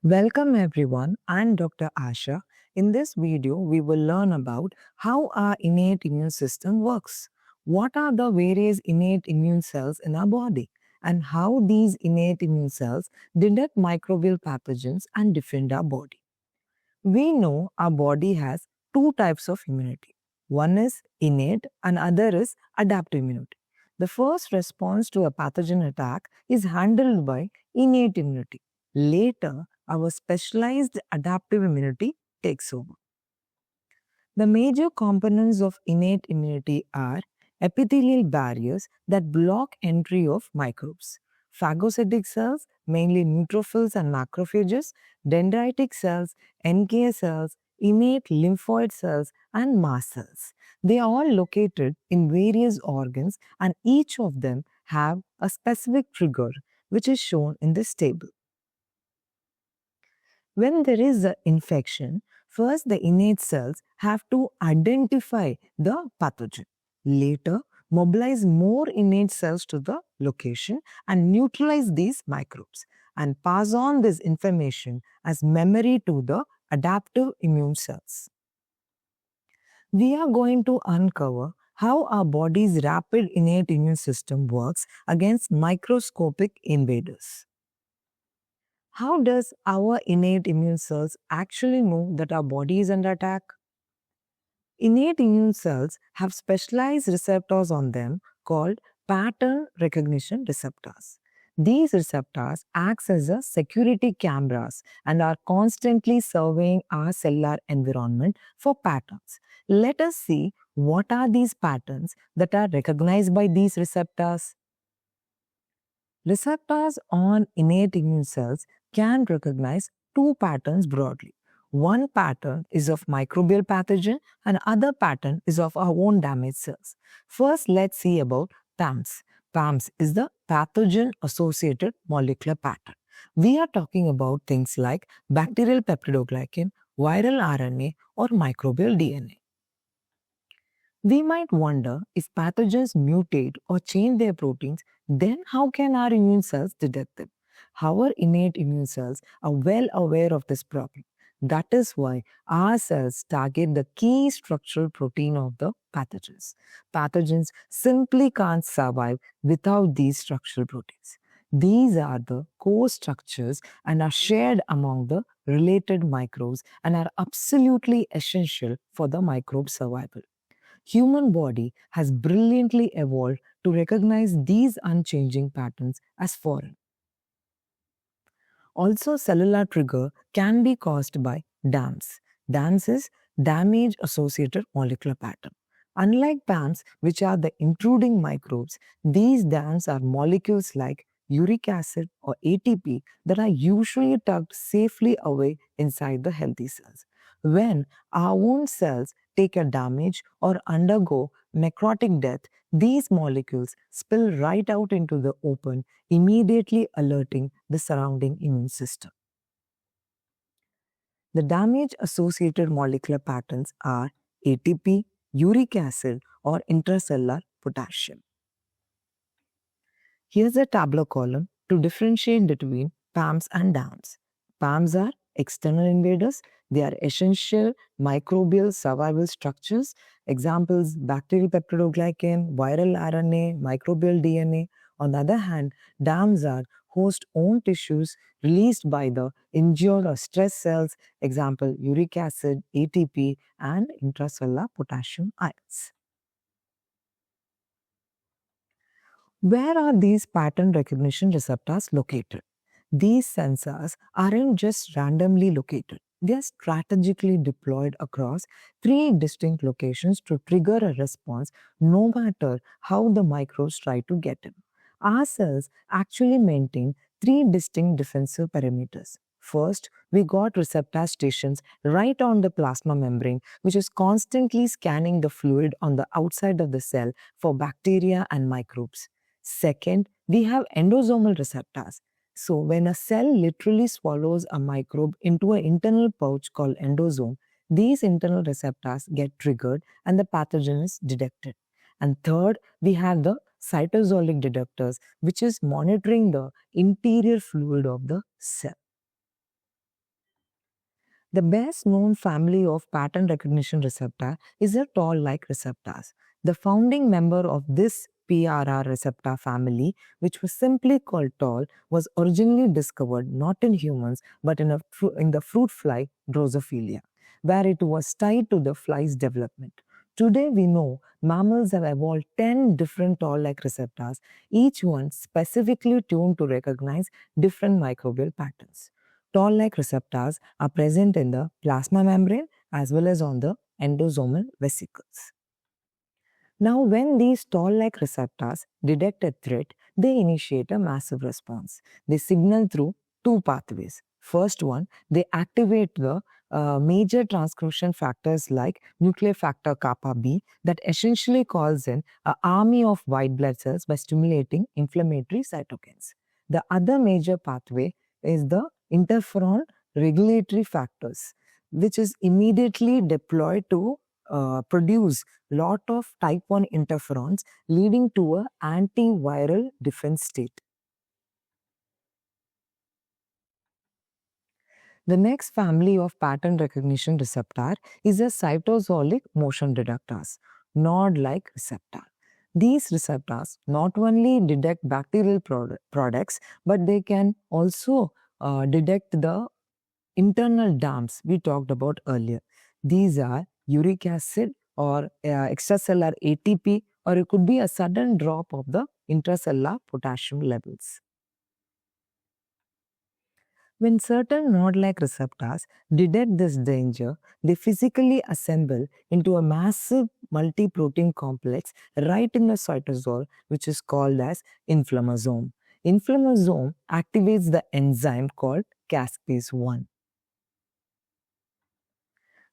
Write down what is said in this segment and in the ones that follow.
Welcome everyone, I'm Dr. Asha. In this video, we will learn about how our innate immune system works. What are the various innate immune cells in our body and how these innate immune cells detect microbial pathogens and defend our body. We know our body has two types of immunity. One is innate and other is adaptive immunity. The first response to a pathogen attack is handled by innate immunity. Later, our specialized adaptive immunity takes over. The major components of innate immunity are epithelial barriers that block entry of microbes, phagocytic cells, mainly neutrophils and macrophages, dendritic cells, NK cells, innate lymphoid cells, and mast cells. They are all located in various organs and each of them have a specific trigger which is shown in this table. When there is an infection, first the innate cells have to identify the pathogen. Later, mobilize more innate cells to the location and neutralize these microbes and pass on this information as memory to the adaptive immune cells. We are going to uncover how our body's rapid innate immune system works against microscopic invaders. How does our innate immune cells actually know that our body is under attack? Innate immune cells have specialized receptors on them called pattern recognition receptors. These receptors act as a security cameras and are constantly surveying our cellular environment for patterns. Let us see what are these patterns that are recognized by these receptors. Receptors on innate immune cells can recognize two patterns broadly. One pattern is of microbial pathogen and other pattern is of our own damaged cells. First, let's see about PAMPs. PAMPs is the pathogen associated molecular pattern. We are talking about things like bacterial peptidoglycan, viral RNA, or microbial DNA. We might wonder if pathogens mutate or change their proteins, then how can our immune cells detect them? Our innate immune cells are well aware of this problem. That is why our cells target the key structural protein of the pathogens. Pathogens simply can't survive without these structural proteins. These are the core structures and are shared among the related microbes and are absolutely essential for the microbe survival. Human body has brilliantly evolved to recognize these unchanging patterns as foreign. Also, cellular trigger can be caused by DAMs. DAMs is damage associated molecular pattern. Unlike PAMs, which are the intruding microbes, these DAMs are molecules like uric acid or ATP that are usually tucked safely away inside the healthy cells. When our own cells take a damage or undergo necrotic death, these molecules spill right out into the open, immediately alerting the surrounding immune system. The damage associated molecular patterns are ATP, uric acid, or intracellular potassium. Here's a tabular column to differentiate between PAMs and DAMs. PAMs are external invaders. They are essential microbial survival structures. Examples, bacterial peptidoglycan, viral RNA, microbial DNA. On the other hand, DAMs are host own tissues released by the injured or stressed cells. Example, uric acid, ATP, and intracellular potassium ions. Where are these pattern recognition receptors located? These sensors aren't just randomly located. They are strategically deployed across three distinct locations to trigger a response no matter how the microbes try to get in. Our cells actually maintain three distinct defensive parameters. First, we got receptor stations right on the plasma membrane, which is constantly scanning the fluid on the outside of the cell for bacteria and microbes. Second, we have endosomal receptors. So, when a cell literally swallows a microbe into an internal pouch called endosome, these internal receptors get triggered and the pathogen is detected. And third, we have the cytosolic detectors, which is monitoring the interior fluid of the cell. The best known family of pattern recognition receptor is the toll-like receptors. The founding member of this PRR receptor family, which was simply called toll, was originally discovered not in humans but in the fruit fly Drosophila, where it was tied to the fly's development. Today, we know mammals have evolved 10 different toll-like receptors, each one specifically tuned to recognize different microbial patterns. Toll-like receptors are present in the plasma membrane as well as on the endosomal vesicles. Now, when these toll-like receptors detect a threat, they initiate a massive response. They signal through two pathways. First one, they activate the major transcription factors like nuclear factor kappa B that essentially calls in an army of white blood cells by stimulating inflammatory cytokines. The other major pathway is the interferon regulatory factors, which is immediately deployed to produce lot of type 1 interferons leading to a antiviral defense state. The next family of pattern recognition receptor is a cytosolic motion detectors, nod-like receptor. These receptors not only detect bacterial products, but they can also detect the internal dams we talked about earlier. These are uric acid or extracellular ATP, or it could be a sudden drop of the intracellular potassium levels. When certain node-like receptors detect this danger, they physically assemble into a massive multi-protein complex right in the cytosol, which is called as inflammasome. Inflammasome activates the enzyme called caspase-1.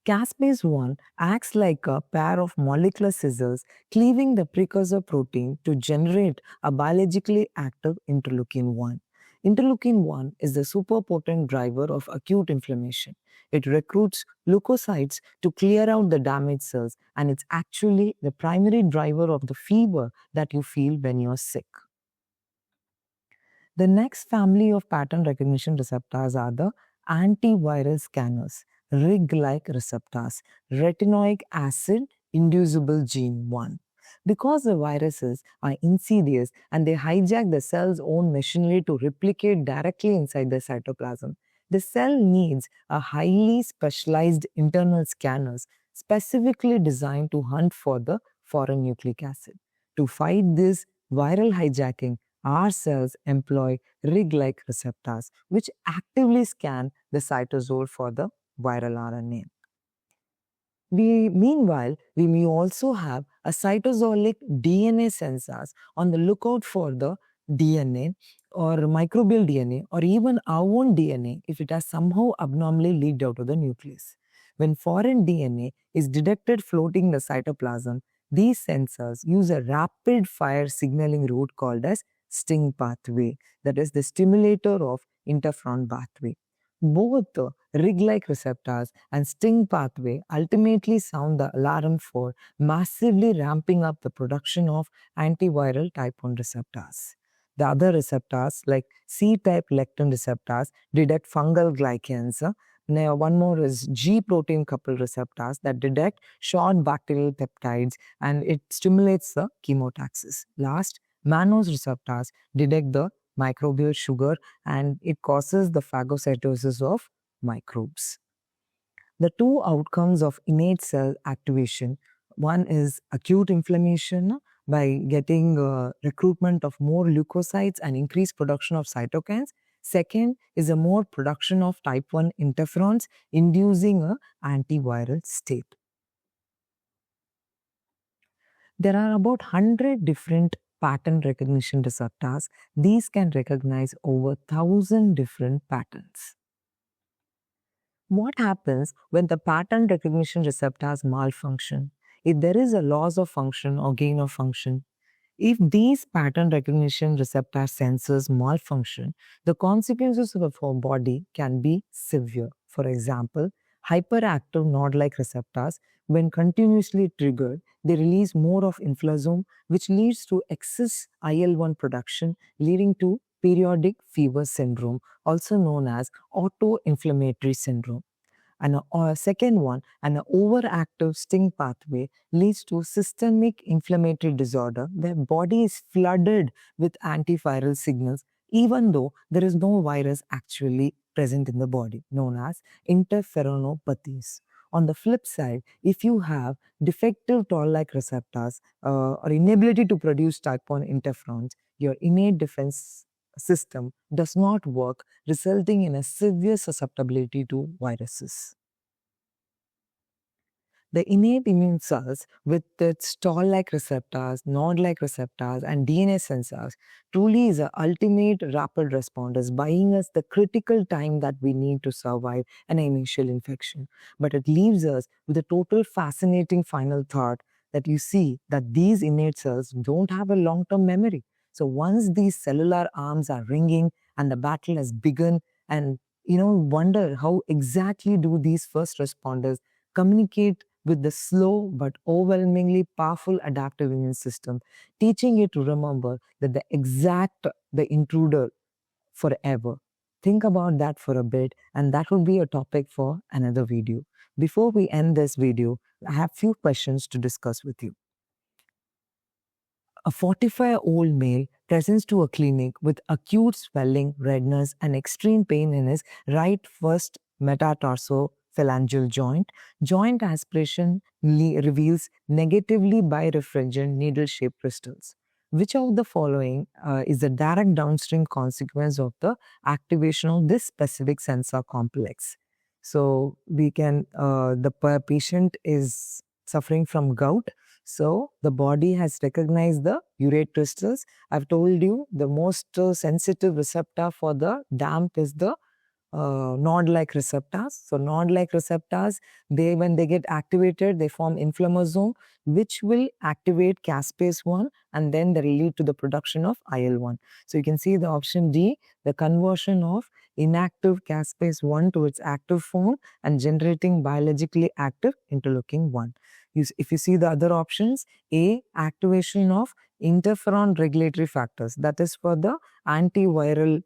Caspase-1 acts like a pair of molecular scissors cleaving the precursor protein to generate a biologically active interleukin-1. Interleukin-1 is the superpotent driver of acute inflammation. It recruits leukocytes to clear out the damaged cells, and it's actually the primary driver of the fever that you feel when you're sick. The next family of pattern recognition receptors are the antiviral scanners, RIG-like receptors, retinoic acid inducible gene 1. Because the viruses are insidious and they hijack the cell's own machinery to replicate directly inside the cytoplasm, the cell needs a highly specialized internal scanners specifically designed to hunt for the foreign nucleic acid. To fight this viral hijacking, our cells employ RIG-like receptors, which actively scan the cytosol for the viral RNA. Meanwhile, we may also have a cytosolic DNA sensors on the lookout for the DNA or microbial DNA or even our own DNA if it has somehow abnormally leaked out of the nucleus. When foreign DNA is detected floating in the cytoplasm, these sensors use a rapid fire signaling route called as STING pathway, that is the stimulator of interferon pathway. Both the RIG-like receptors and STING pathway ultimately sound the alarm for massively ramping up the production of antiviral type 1 receptors. The other receptors like C-type Lectin Receptors detect fungal glycans. Now, one more is G protein coupled receptors that detect short bacterial peptides, and it stimulates the chemotaxis. Last, mannose receptors detect the microbial sugar, and it causes the phagocytosis of microbes. The two outcomes of innate cell activation, one is acute inflammation by getting recruitment of more leukocytes and increased production of cytokines. Second is a more production of type 1 interferons inducing an antiviral state. There are about 100 different pattern recognition receptors. These can recognize over 1,000 different patterns. What happens when the pattern recognition receptors malfunction? If there is a loss of function or gain of function, if these pattern recognition receptor sensors malfunction, the consequences of our body can be severe. For example, hyperactive node-like receptors, when continuously triggered, they release more of inflammasome, which leads to excess IL-1 production, leading to periodic fever syndrome, also known as autoinflammatory syndrome. And second one, an overactive STING pathway leads to systemic inflammatory disorder where body is flooded with antiviral signals even though there is no virus actually present in the body, known as interferonopathies. On the flip side, if you have defective toll-like receptors or inability to produce type 1 interferons, your innate defense system does not work, resulting in a severe susceptibility to viruses. The innate immune cells, with its toll-like receptors, node-like receptors, and DNA sensors, truly is the ultimate rapid responders, buying us the critical time that we need to survive an initial infection. But it leaves us with a total fascinating final thought that you see that these innate cells don't have a long-term memory. So once these cellular arms are ringing and the battle has begun, and wonder how exactly do these first responders communicate with the slow but overwhelmingly powerful adaptive immune system, teaching it to remember that the intruder forever. Think about that for a bit, and that will be a topic for another video. Before we end this video, I have few questions to discuss with you. A 45-year-old male presents to a clinic with acute swelling, redness, and extreme pain in his right first metatarsophalangeal joint. Joint aspiration reveals negatively birefringent needle-shaped crystals. Which of the following is a direct downstream consequence of the activation of this specific sensor complex? So the patient is suffering from gout. So the body has recognized the urate crystals. I've told you the most sensitive receptor for the damp is the node-like receptors. So node-like receptors, when they get activated, they form inflammasome, which will activate caspase-1, and then they will lead to the production of IL-1. So you can see the option D, the conversion of inactive caspase-1 to its active form and generating biologically active interleukin-1. If you see the other options, A, activation of interferon regulatory factors. That is for the antiviral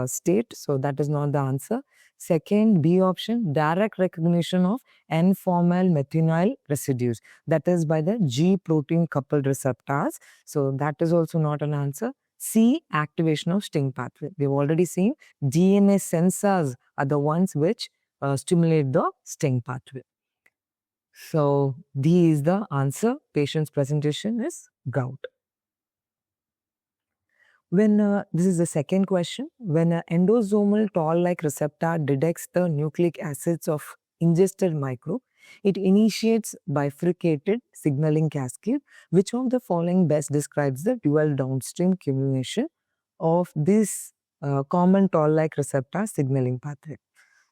state. So that is not the answer. Second, B option, direct recognition of N-formyl methynyl residues. That is by the G protein coupled receptors. So that is also not an answer. C, activation of STING pathway. We've already seen DNA sensors are the ones which stimulate the STING pathway. So D is the answer. Patient's presentation is gout. This is the second question. When an endosomal toll-like receptor detects the nucleic acids of ingested microbe, it initiates bifurcated signaling cascade. Which of the following best describes the dual downstream accumulation of this common toll-like receptor signaling pathway?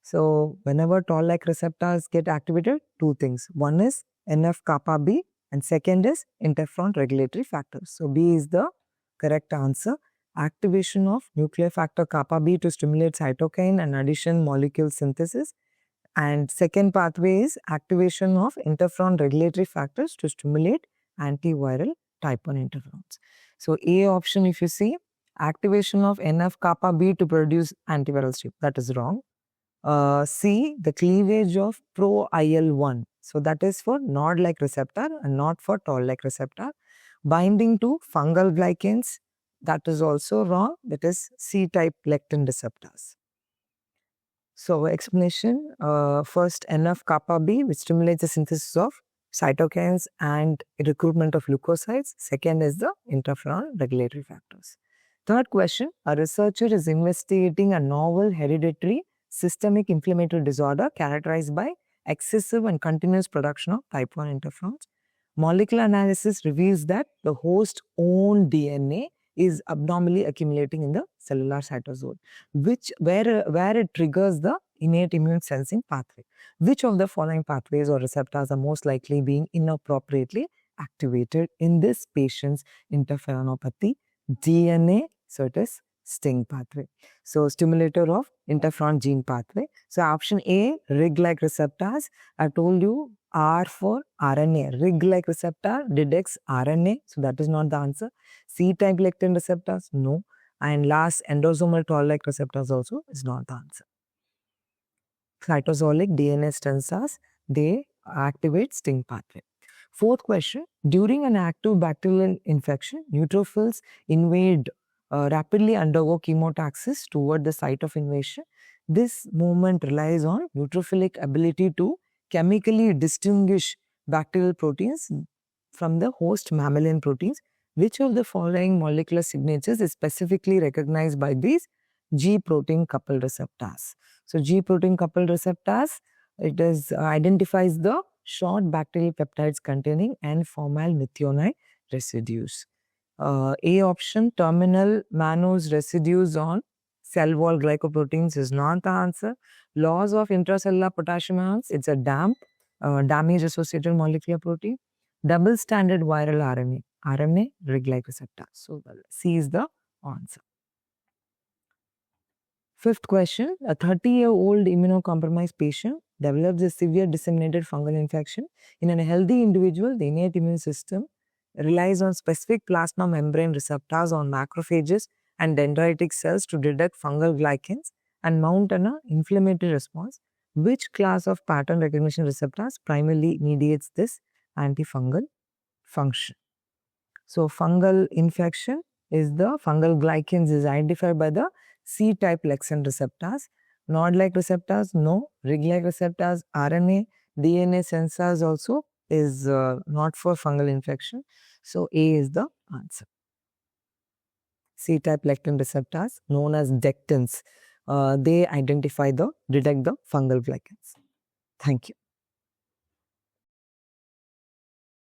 So whenever toll-like receptors get activated, two things. One is NF-kappa B and second is interferon regulatory factors. So B is the correct answer. Activation of nuclear factor kappa B to stimulate cytokine and addition molecule synthesis. And second pathway is activation of interferon regulatory factors to stimulate antiviral type 1 interferons. So A option, if you see, activation of NF-kappa B to produce antiviral strip. That is wrong. C, the cleavage of pro-IL-1. So that is for node-like receptor and not for toll-like receptor. Binding to fungal glycans. That is also wrong. That is C-type lectin receptors. So explanation, first NF-kappa B, which stimulates the synthesis of cytokines and recruitment of leukocytes. Second is the interferon regulatory factors. Third question, a researcher is investigating a novel hereditary systemic inflammatory disorder characterized by excessive and continuous production of type 1 interferons. Molecular analysis reveals that the host's own DNA is abnormally accumulating in the cellular cytosol, where it triggers the innate immune sensing pathway. Which of the following pathways or receptors are most likely being inappropriately activated in this patient's interferonopathy? DNA, so it is STING pathway. So stimulator of interferon gene pathway. So option A, RIG-like receptors. I told you R for RNA. RIG-like receptor detects RNA. So that is not the answer. C-type lectin receptors, no. And last, endosomal toll-like receptors also is not the answer. cytosolic DNA stanzas, they activate STING pathway. Fourth question, during an active bacterial infection, neutrophils invade, rapidly undergo chemotaxis toward the site of invasion. This movement relies on neutrophilic ability to chemically distinguish bacterial proteins from the host mammalian proteins. Which of the following molecular signatures is specifically recognized by these G protein coupled receptors? So G protein coupled receptors, it is identifies the short bacterial peptides containing N-formylmethionine residues. A option, terminal mannose residues on cell wall glycoproteins is not the answer. Loss of intracellular potassium ions, it's a DAMP, damage associated molecular protein. Double standard viral RNA rig-like receptor. So C is the answer. Fifth question, a 30-year-old immunocompromised patient develops a severe disseminated fungal infection. In a healthy individual, the innate immune system relies on specific plasma membrane receptors on macrophages and dendritic cells to detect fungal glycans and mount an inflammatory response. Which class of pattern recognition receptors primarily mediates this antifungal function? So fungal infection is the fungal glycans is identified by the C-type Lectin receptors. Nod-like receptors, no. Rig-like receptors, RNA, DNA sensors also is not for fungal infection. So A is the answer. C-type lectin receptors, known as dectins, they detect the fungal glycans. Thank you.